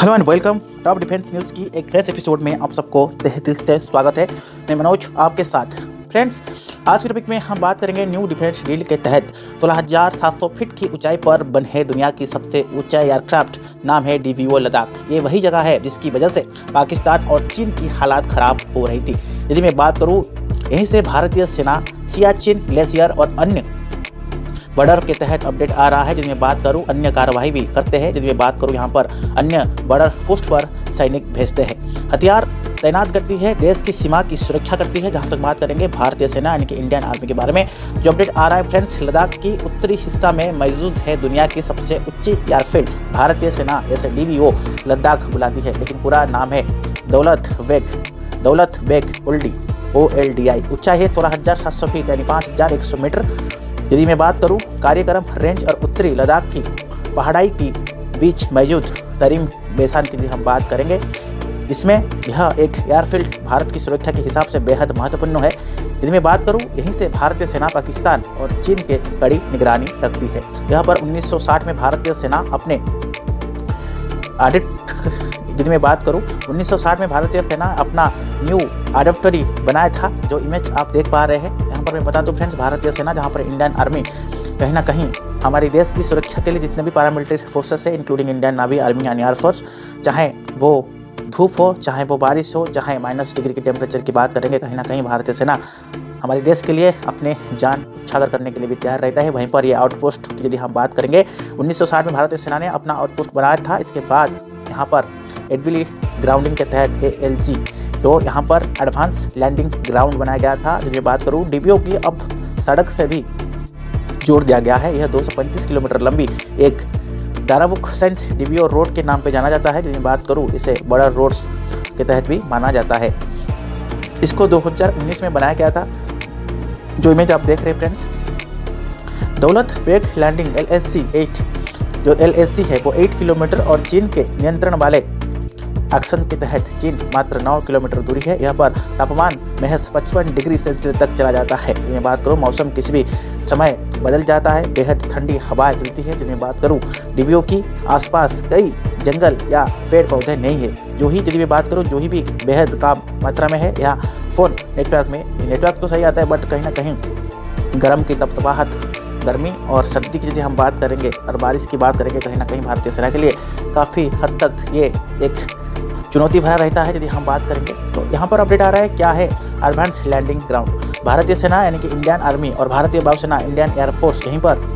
Hello and welcome top defence news की एक fresh episode में आप सबको तहे दिल से स्वागत है। मैं मनोज आपके साथ। फ्रेंड्स, आज के टॉपिक में हम बात करेंगे न्यू डिफेंस डील के तहत 16,700 फीट की ऊंचाई पर बने दुनिया की सबसे ऊंचा एयरक्राफ्ट, नाम है DVO लद्दाख। ये वही जगह है जिसकी वजह से पाकिस्तान और चीन की हालात खराब हो रही थी। यदि मैं बात करूँ, यहीं से भारतीय सेना सियाचिन ग्लेशियर और अन्य बॉर्डर के तहत अपडेट आ रहा है। जिनमें बात करूं, अन्य कार्यवाही भी करते हैं। जिनमें बात करूं, यहाँ पर अन्य बॉर्डर पोस्ट पर सैनिक भेजते हैं, हथियार तैनात करती है, देश की सीमा की सुरक्षा करती है। जहां तक बात करेंगे भारतीय सेना यानी कि इंडियन आर्मी के बारे में जो अपडेट आ रहा है फ्रेंड्स, लद्दाख की उत्तरी हिस्सा में मौजूद है दुनिया की सबसे ऊंची एयरफील्ड। भारतीय सेना जैसे DVO लद्दाख बुलाती है, लेकिन पूरा नाम है दौलत बेग ओल्डी OLDI। ऊंचाई है 16,700 फीट यानी 5,100 मीटर। यदि मैं बात करूं, कार्यक्रम रेंज और उत्तरी लद्दाख की पहाड़ी की बीच मौजूद तरीम बेसान की हम बात करेंगे। इसमें यह एक एयरफील्ड भारत की सुरक्षा के हिसाब से बेहद महत्वपूर्ण है। यदि मैं बात करूं, यहीं से भारतीय सेना पाकिस्तान और चीन के कड़ी निगरानी रखती है। यहाँ पर 1960 में भारतीय सेना अपने यदि मैं बात करूं, 1960 में भारतीय सेना अपना न्यू एडप्टरी बनाया था, जो इमेज आप देख पा रहे हैं। यहाँ पर मैं बता दूं फ्रेंड्स, भारतीय सेना जहाँ पर इंडियन आर्मी कहीं ना कहीं हमारे देश की सुरक्षा के लिए जितने भी पैरामिलिट्री फोर्सेस है, including Indian navy, army and air force, चाहे वो धूप हो, चाहे वो बारिश हो, चाहे -डिग्री के टेम्परेचर की बात करेंगे, कहीं ना कहीं भारतीय सेना हमारे देश के लिए अपने जान छागर करने के लिए भी तैयार रहता है। वहीं पर ये आउटपोस्ट की यदि हम बात करेंगे, 1960 में भारतीय सेना ने अपना आउटपोस्ट बनाया था। इसके बाद यहाँ पर एडविली ग्राउंडिंग के तहत ALG, तो यहाँ पर एडवांस लैंडिंग ग्राउंड बनाया गया था। जब मैं बात करूँ, DVO की अब सड़क से भी जोड़ दिया गया है। यह 235 किलोमीटर लंबी एक दारावुक सेंस DVO रोड के नाम पे जाना जाता है। जब मैं बात करूँ, इसे बॉर्डर रोड्स के तहत भी माना जाता है। इसको 2019 में बनाया गया था। जो इमेज आप देख रहे हैं friends, Daulat Beg landing LAC 8, जो LAC है वो 8 किलोमीटर और चीन के नियंत्रण वाले एक्शन के तहत चीन मात्र 9 किलोमीटर दूरी है। यहाँ पर तापमान महज 55 डिग्री सेल्सियस तक चला जाता है। जिनमें बात करूँ, मौसम किसी भी समय बदल जाता है, बेहद ठंडी हवाएं चलती है। जिनमें बात करूँ, DVO की आसपास कई जंगल या पेड़ पौधे नहीं है। जो ही यदि मैं बात करूँ, जो ही भी बेहद कम मात्रा में है। या फोन नेटवर्क तो सही आता है, बट कहीं ना कहीं गर्म की तपतपाहट, गर्मी और सर्दी की यदि हम बात करेंगे और बारिश की बात करेंगे, कहीं ना कहीं भारतीय सेना के लिए काफ़ी हद तक ये एक चुनौती भरा रहता है। यदि हम बात करेंगे तो यहाँ पर अपडेट आ रहा है, क्या है एडवांस लैंडिंग ग्राउंड। भारतीय सेना यानी कि इंडियन आर्मी और भारतीय वायुसेना, इंडियन एयरफोर्स यहीं पर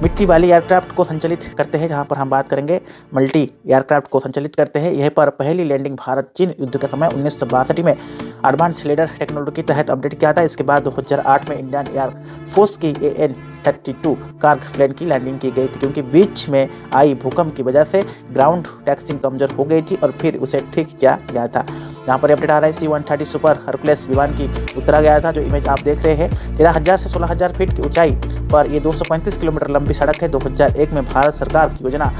मिट्टी वाली एयरक्राफ्ट को संचालित करते हैं। जहां पर हम बात करेंगे मल्टी एयरक्राफ्ट को संचालित करते हैं। यहीं पर पहली लैंडिंग भारत चीन युद्ध के समय 1962 में एडवांस लेडर टेक्नोलॉजी के तहत अपडेट किया था। इसके बाद 2008 में इंडियन एयरफोर्स की AN-32 कार्ग प्लेन की लैंडिंग की गई थी, क्योंकि बीच में आई भूकंप की वजह से ग्राउंड टैक्सिंग कमजोर हो गई थी और फिर उसे ठीक किया गया था। यहाँ पर अपडेट आ रहा है, C-130 सुपर हरकुलेस विमान की उतरा गया था। जो इमेज आप देख रहे हैं, 13,000 से 16,000 फीट की ऊंचाई पर ये 235 किलोमीटर लंबी सड़क है। 2001 में भारत सरकार की योजना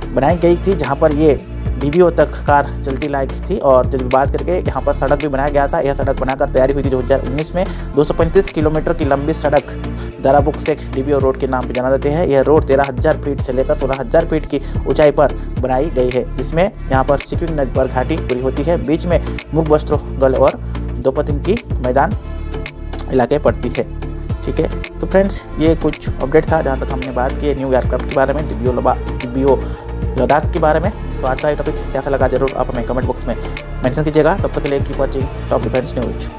बनाई गई थी, जहाँ पर ये DVO तक कार चलती लायक थी। और जब बात करके यहाँ पर सड़क भी बनाया गया था। यह सड़क बनाकर तैयारी हुई थी 2019 में। 235 किलोमीटर की लंबी सड़क दारावुक से DVO रोड के नाम पर जाना जाते हैं। यह रोड 13,000 फीट से लेकर 16,000 फीट की ऊंचाई पर बनाई गई है, जिसमें यहाँ पर सिक्किम नदी पर घाटी पूरी होती है। बीच में मुगबस्त्रोगल और दोपतिन की मैदान इलाके पड़ती है। ठीक है, तो फ्रेंड्स, ये कुछ अपडेट था जहाँ तक हमने बात की न्यू एयरक्राफ्ट के बारे में, DVO लद्दाख के बारे में। तो आज का ये टॉपिक कैसा लगा जरूर आप हमें कमेंट बॉक्स में मेंशन कीजिएगा। तब तक के लिए keep watching top defence news.